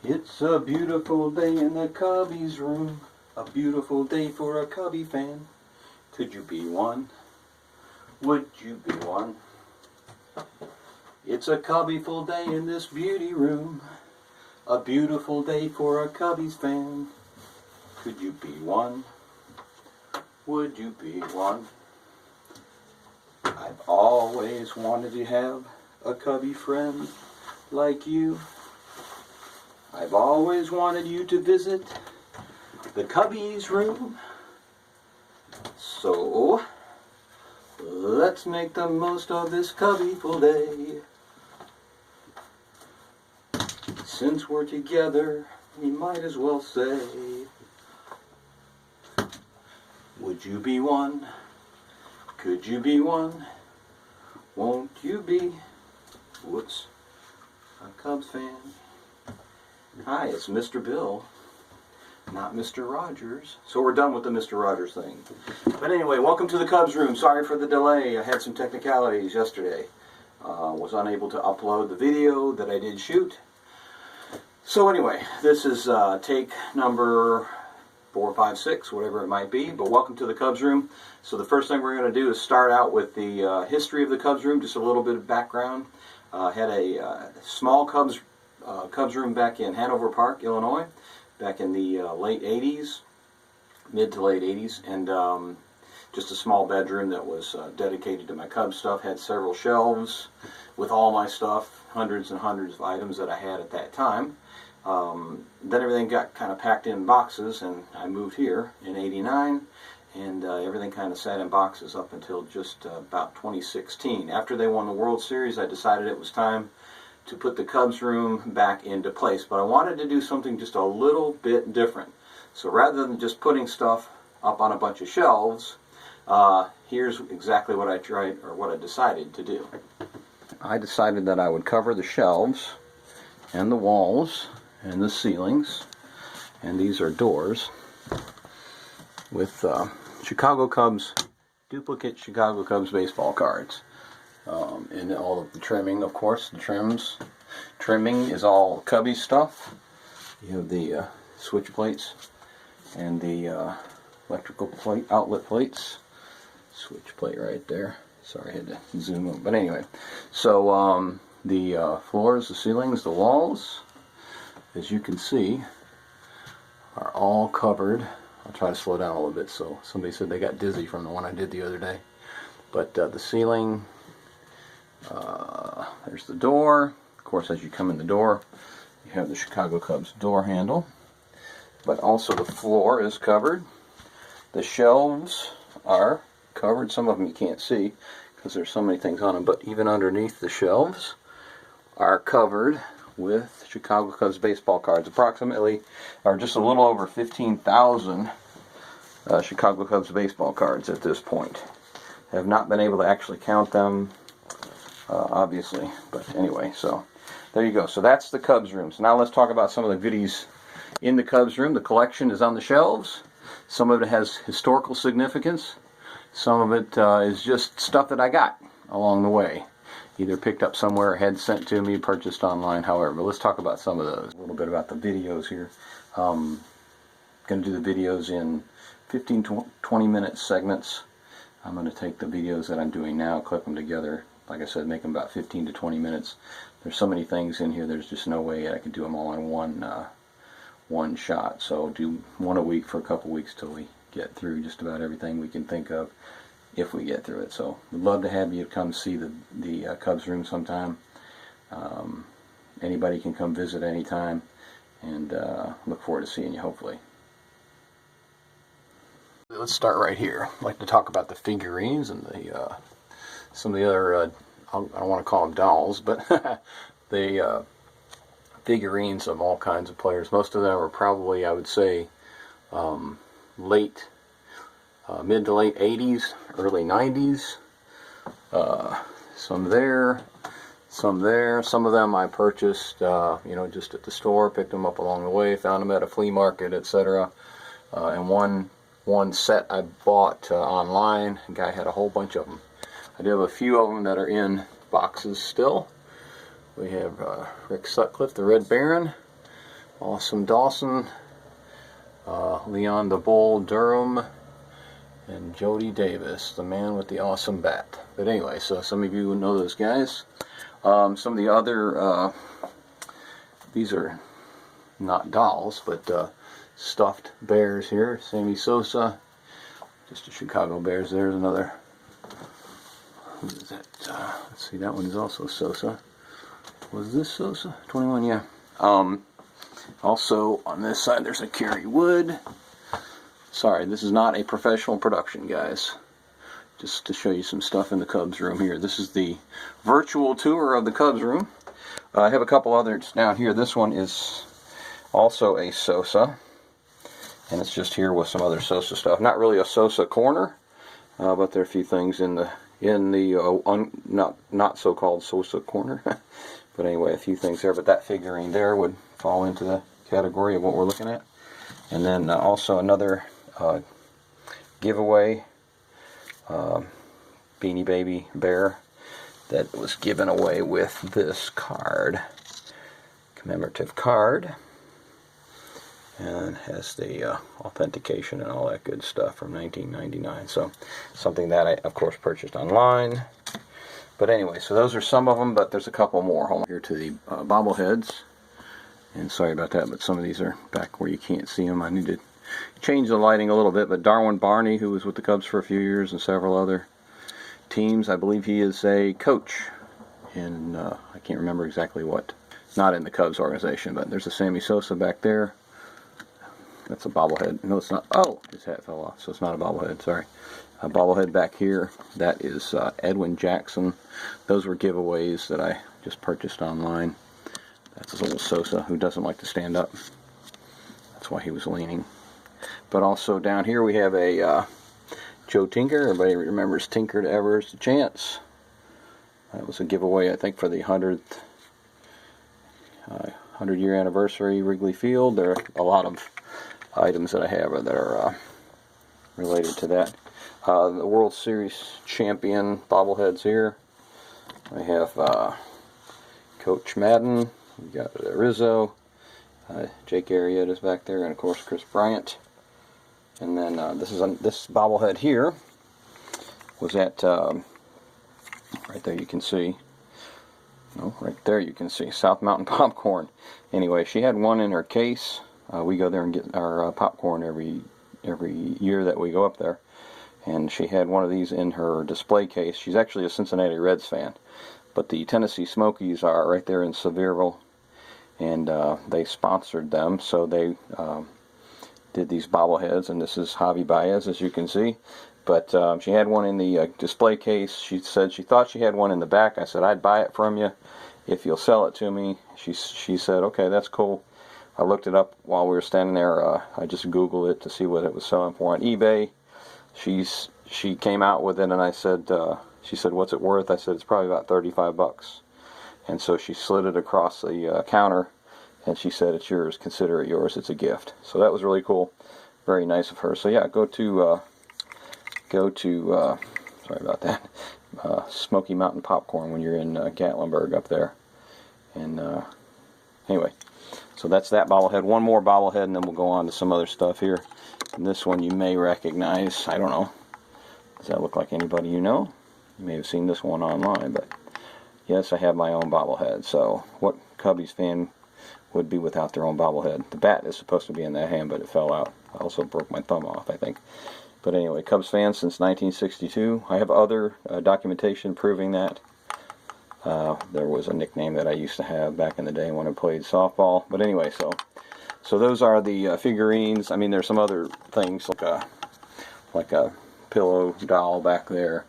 It's a beautiful day in the Cubbies room. A beautiful day for a Cubby fan. Could you be one? Would you be one? It's a Cubbyful day in this beauty room. A beautiful day for a Cubbies fan. Could you be one? Would you be one? I've always wanted to have a Cubby friend like you. I've always wanted you to visit the Cubbies room. So, let's make the most of this Cubbyful day. Since we're together, we might as well say, would you be one? Could you be one? Won't you be, a Cubs fan? Hi, it's Mr. Bill, not Mr. Rogers. So we're done with the Mr. Rogers thing. But anyway, welcome to the Cubs room. Sorry for the delay. I had some technicalities yesterday. Was unable to upload the video that I did shoot. So anyway, this is take number 4, 5, 6, whatever it might be. But welcome to the Cubs room. So the first thing we're going to do is start out with the history of the Cubs room, just a little bit of background. Had a small Cubs room back in Hanover Park, Illinois, back in the late 80s, mid to late 80s, and just a small bedroom that was dedicated to my Cubs stuff. Had several shelves with all my stuff, hundreds and hundreds of items that I had at that time. Then everything got kind of packed in boxes, and I moved here in '89, and everything kind of sat in boxes up until just about 2016. After they won the World Series, I decided it was time to put the Cubs room back into place, but I wanted to do something just a little bit different. So rather than just putting stuff up on a bunch of shelves, here's exactly what I decided to do. I decided that I would cover the shelves and the walls and the ceilings, and these are doors, with Chicago Cubs, duplicate Chicago Cubs baseball cards. And all of the trimming, of course, the trimming is all Cubby stuff. You have the switch plates and the electrical plate, outlet plates. Switch plate right there. Sorry, I had to zoom in. But anyway, so the floors, the ceilings, the walls, as you can see, are all covered. I'll try to slow down a little bit. So somebody said they got dizzy from the one I did the other day. But the ceiling, there's the door. Of course, as you come in the door, you have the Chicago Cubs door handle. But also the floor is covered. The shelves are covered. Some of them you can't see because there's so many things on them. But even underneath the shelves are covered with Chicago Cubs baseball cards. Approximately, or just a little over 15,000 Chicago Cubs baseball cards at this point. I have not been able to actually count them, obviously, but anyway, so there you go. So that's the Cubs room. So now let's talk about some of the goodies in the Cubs room. The collection is on the shelves. Some of it has historical significance. Some of it is just stuff that I got along the way. Either picked up somewhere, had sent to me, purchased online, however. But let's talk about some of those. A little bit about the videos here. Going to do the videos in 15 to 20 minute segments. I'm going to take the videos that I'm doing now, clip them together. Like I said, make them about 15 to 20 minutes. There's so many things in here, there's just no way I can do them all in one shot. So do one a week for a couple weeks till we get through just about everything we can think of, if we get through it. So we'd love to have you come see the Cubs room sometime. Anybody can come visit anytime, and look forward to seeing you, hopefully. Let's start right here. I'd like to talk about the figurines and the some of the other, I don't want to call them dolls, but the figurines of all kinds of players. Most of them are probably, I would say, mid to late 80s, early 90s. Some there, some there. Some of them I purchased, just at the store, picked them up along the way, found them at a flea market, etc. And one set I bought online. A guy had a whole bunch of them. I do have a few of them that are in boxes still. We have Rick Sutcliffe, the Red Baron. Awesome Dawson, Leon the Bull Durham, and Jody Davis, the man with the awesome bat. But anyway, so some of you know those guys. Some of the other, these are not dolls, but stuffed bears here. Sammy Sosa, just a Chicago Bears. There's another. Who is that? Let's see, that one is also Sosa. Was this Sosa? 21, yeah. Also, on this side, there's a Kerry Wood. Sorry, this is not a professional production, guys. Just to show you some stuff in the Cubs room here. This is the virtual tour of the Cubs room. I have a couple others down here. This one is also a Sosa. And it's just here with some other Sosa stuff. Not really a Sosa corner, but there are a few things in the not so-called Sosa corner. But anyway, a few things there. But that figurine there would fall into the category of what we're looking at. And then also another giveaway Beanie Baby bear that was given away with this card, commemorative card, and has the authentication and all that good stuff from 1999. So something that I of course purchased online. But anyway, so those are some of them, but there's a couple more. Hold on here to the bobbleheads. And sorry about that, but some of these are back where you can't see them. I need to change the lighting a little bit. But Darwin Barney, who was with the Cubs for a few years and several other teams, I believe he is a coach in, I can't remember exactly what. Not in the Cubs organization, but there's a Sammy Sosa back there. That's a bobblehead. No, it's not. Oh, his hat fell off, so it's not a bobblehead. Sorry. A bobblehead back here. That is Edwin Jackson. Those were giveaways that I just purchased online. That's a little Sosa who doesn't like to stand up. That's why he was leaning. But also down here we have a Joe Tinker. Everybody remembers Tinker to Evers to Chance. That was a giveaway, I think, for the 100-year anniversary Wrigley Field. There are a lot of items that I have that are related to that. The World Series champion bobbleheads here. I have Coach Madden. We got Rizzo. Jake Arrieta's back there, and of course Chris Bryant. And then this bobblehead here was at right there. You can see. No, right there you can see South Mountain Popcorn. Anyway, she had one in her case. We go there and get our popcorn every year that we go up there. And she had one of these in her display case. She's actually a Cincinnati Reds fan. But the Tennessee Smokies are right there in Sevierville. And they sponsored them. So they did these bobbleheads. And this is Javi Baez, as you can see. But she had one in the display case. She said she thought she had one in the back. I said, I'd buy it from you if you'll sell it to me. She said, okay, that's cool. I looked it up while we were standing there. I just Googled it to see what it was selling for on eBay. She came out with it, and I said, she said, what's it worth? I said, it's probably about $35. And so she slid it across the counter, and she said, it's yours. Consider it yours. It's a gift. So that was really cool. Very nice of her. So yeah, go to sorry about that, Smoky Mountain Popcorn when you're in Gatlinburg up there. And anyway, so that's that bobblehead. One more bobblehead, and then we'll go on to some other stuff here. And this one you may recognize. I don't know. Does that look like anybody you know? You may have seen this one online, but yes, I have my own bobblehead. So what Cubbies fan would be without their own bobblehead? The bat is supposed to be in that hand, but it fell out. I also broke my thumb off, I think. But anyway, Cubs fan since 1962. I have other documentation proving that. There was a nickname that I used to have back in the day when I played softball. But anyway, so those are the figurines. I mean, there's some other things like a pillow doll back there,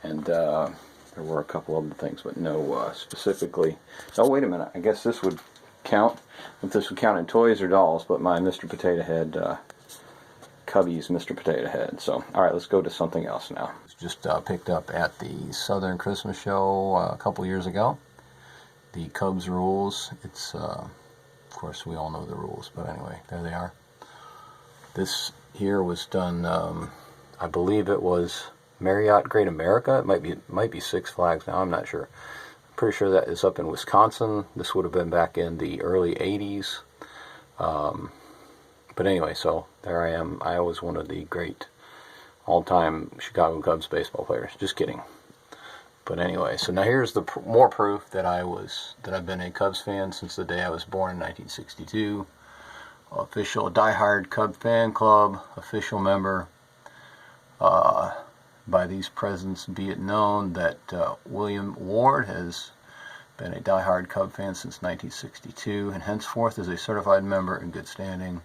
and there were a couple other things, but no specifically. Oh, wait a minute. I guess this would count. If this would count in toys or dolls, but my Mr. Potato Head, Cubbies Mr. Potato Head. So, all right, let's go to something else now. Just picked up at the Southern Christmas Show a couple years ago. The Cubs rules. It's, of course, we all know the rules, but anyway, there they are. This here was done, I believe it was Marriott Great America. It might be Six Flags now. I'm not sure. I'm pretty sure that is up in Wisconsin. This would have been back in the early 80s. But anyway, so there I am. I was one of the great all-time Chicago Cubs baseball players. Just kidding. But anyway, so now here's the more proof that I've been a Cubs fan since the day I was born in 1962. Official diehard Cub fan club, official member. By these presents be it known that William Ward has been a diehard Cub fan since 1962 and henceforth is a certified member in good standing.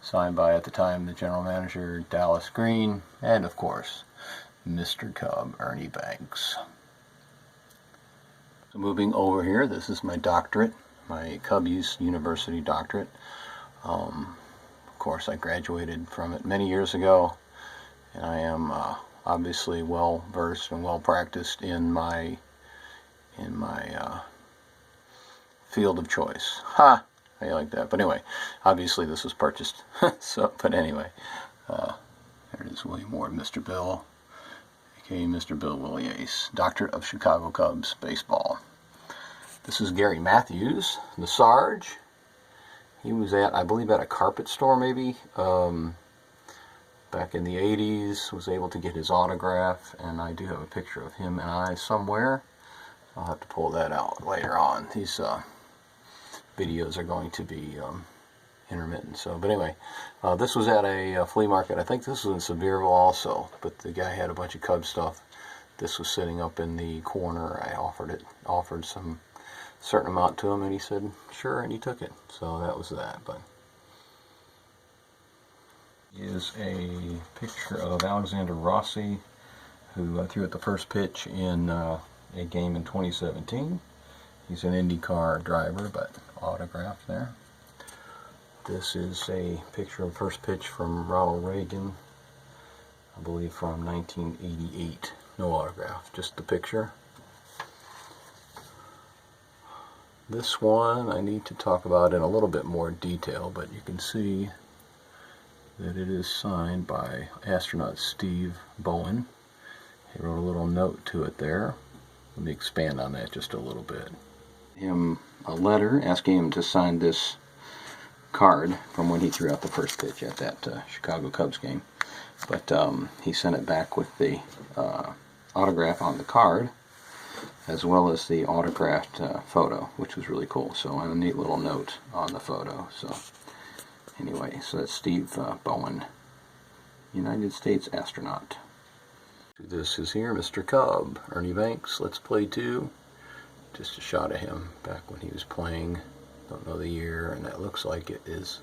Signed by, at the time, the general manager, Dallas Green, and of course, Mr. Cub, Ernie Banks. So moving over here, this is my doctorate, my Cub University doctorate. Of course, I graduated from it many years ago, and I am obviously well versed and well practiced in my field of choice. Ha! How you like that? But anyway, obviously this was purchased. So, but anyway, there it is, William Ward, Mr. Bill, aka Mr. Bill Willie Ace, Doctorate of Chicago Cubs Baseball. This is Gary Matthews, the Sarge. He was at, I believe, at a carpet store maybe, back in the 80s, was able to get his autograph, and I do have a picture of him and I somewhere. I'll have to pull that out later on. These videos are going to be intermittent. So, but anyway, this was at a flea market. I think this was in Sevierville also, but the guy had a bunch of Cub stuff. This was sitting up in the corner. I offered some certain amount to him, and he said sure, and he took it. So that was that. But is a picture of Alexander Rossi, who threw at the first pitch in a game in 2017. He's an IndyCar driver, but autographed there. This is a picture of first pitch from Ronald Reagan, I believe from 1988. No autograph, just the picture. This one I need to talk about in a little bit more detail, but you can see that it is signed by astronaut Steve Bowen. He wrote a little note to it there. Let me expand on that just a little bit. Him a letter asking him to sign this card from when he threw out the first pitch at that Chicago Cubs game. But he sent it back with the autograph on the card, as well as the autographed photo, which was really cool. So a neat little note on the photo. So anyway, so that's Steve Bowen, United States astronaut. This is here, Mr. Cub, Ernie Banks, Let's Play 2. Just a shot of him back when he was playing. Don't know the year, and it looks like it is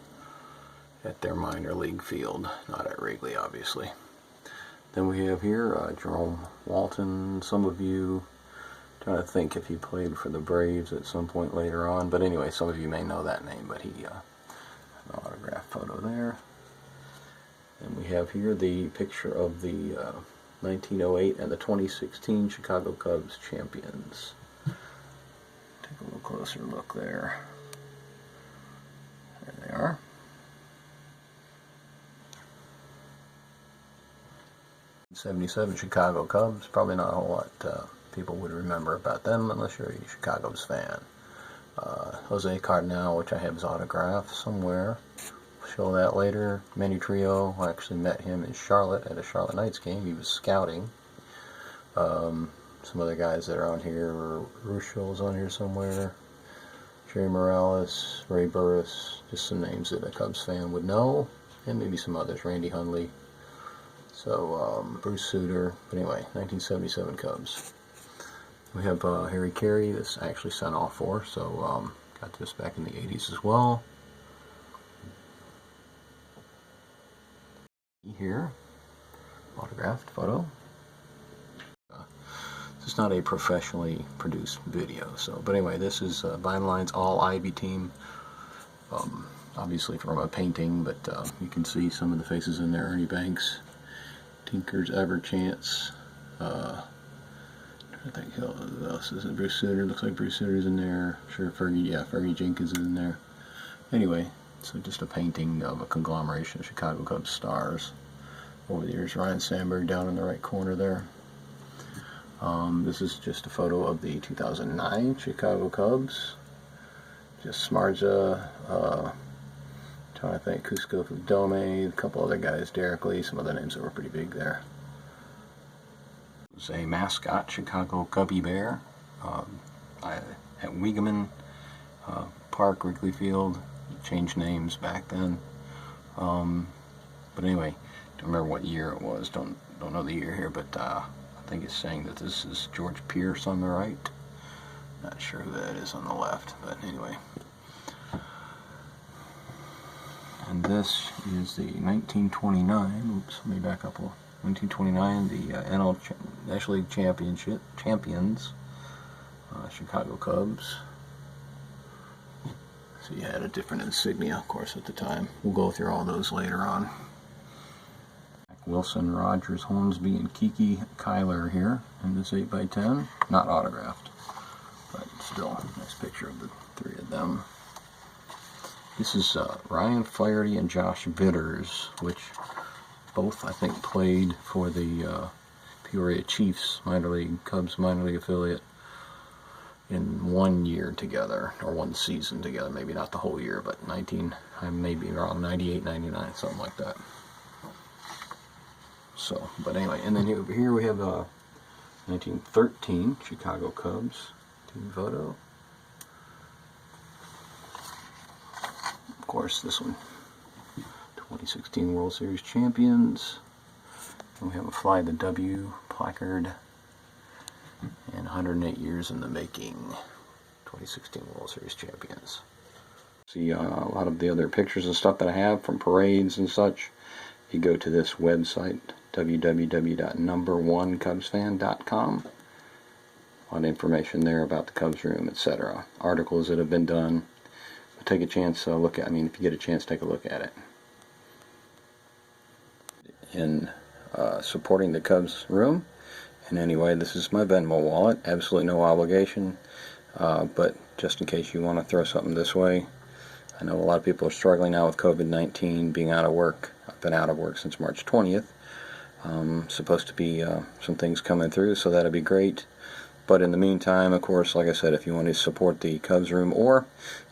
at their minor league field, not at Wrigley, obviously. Then we have here Jerome Walton. Some of you, trying to think if he played for the Braves at some point later on, but anyway, some of you may know that name, but he an autograph photo there. And we have here the picture of the 1908 and the 2016 Chicago Cubs champions. Take a little closer look there. There they are. '77 Chicago Cubs. Probably not a whole lot people would remember about them unless you're a Chicago Cubs fan. Jose Cardinal, which I have his autograph somewhere. Show that later. Manny Trio. I actually met him in Charlotte at a Charlotte Knights game. He was scouting. Some other guys that are on here. Ruschel's on here somewhere. Jerry Morales, Ray Burris. Just some names that a Cubs fan would know. And maybe some others. Randy Hundley. So, Bruce Sutter. But anyway, 1977 Cubs. We have Harry Carey. This I actually sent off for. So, got this back in the 80s as well. Here, autographed photo. This is not a professionally produced video, so, but anyway, this is Vine Line's All Ivy team, obviously from a painting, but you can see some of the faces in there. Ernie Banks, Tinkers, Everchance, I think who else is it? Bruce Sutter. Looks like Bruce Sutter's in there. Sure, Fergie Jenkins is in there. Anyway, so just a painting of a conglomeration of Chicago Cubs stars. Over the years, Ryan Sandberg down in the right corner there. This is just a photo of the 2009 Chicago Cubs. Just Smarja, trying to think, Cusco Dome, a couple other guys, Derek Lee, some other names that were pretty big there. It was a mascot, Chicago Cubby Bear, at Wiegeman Park, Wrigley Field. Changed names back then. But anyway, don't remember what year it was. Don't know the year here, but I think it's saying that this is George Pierce on the right. Not sure who that is on the left, but anyway. And this is the 1929. Oops, let me back up a little. 1929, the NL National League champions, Chicago Cubs. So you had a different insignia, of course, at the time. We'll go through all those later on. Wilson, Rogers, Hornsby, and Kiki Kyler here in this 8x10. Not autographed, but still a nice picture of the three of them. This is Ryan Flaherty and Josh Vitters, which both, I think, played for the Peoria Chiefs minor league, Cubs minor league affiliate in 1 year together, or 1 season together, maybe not the whole year, but I may be wrong, 98, 99, something like that. So, but anyway, and then here we have 1913 Chicago Cubs team photo. Of course, this one, 2016 World Series champions. And we have a Fly the W placard. And 108 years in the making, 2016 World Series champions. See a lot of the other pictures and stuff that I have from parades and such. If you go to this website, www.number1cubsfan.com, a lot of information there about the Cubs room, etc. Articles that have been done. But take a chance, if you get a chance, take a look at it. In supporting the Cubs room. And anyway, this is my Venmo wallet. Absolutely no obligation, but just in case you want to throw something this way. I know a lot of people are struggling now with COVID-19, being out of work. I've been out of work since March 20th. Supposed to be some things coming through, so that'll be great. But in the meantime, of course, like I said, if you want to support the Cubs room, or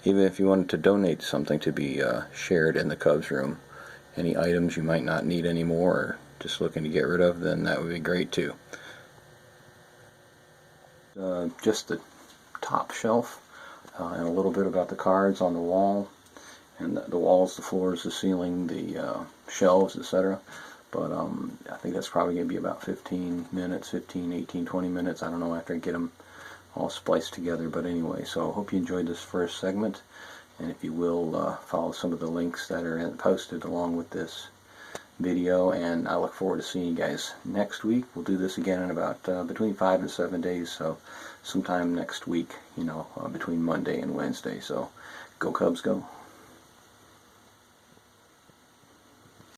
even if you wanted to donate something to be shared in the Cubs room, any items you might not need anymore, or just looking to get rid of, then that would be great too. Just the top shelf, and a little bit about the cards on the wall, and the walls, the floors, the ceiling, the shelves, etc. But I think that's probably going to be about 15 minutes, 15, 18, 20 minutes. I don't know, after I get them all spliced together. But anyway, so I hope you enjoyed this first segment. And if you will, follow some of the links that are posted along with this video. And I look forward to seeing you guys next week. We'll do this again in about between 5 and 7 days. So sometime next week, between Monday and Wednesday. So go Cubs, go.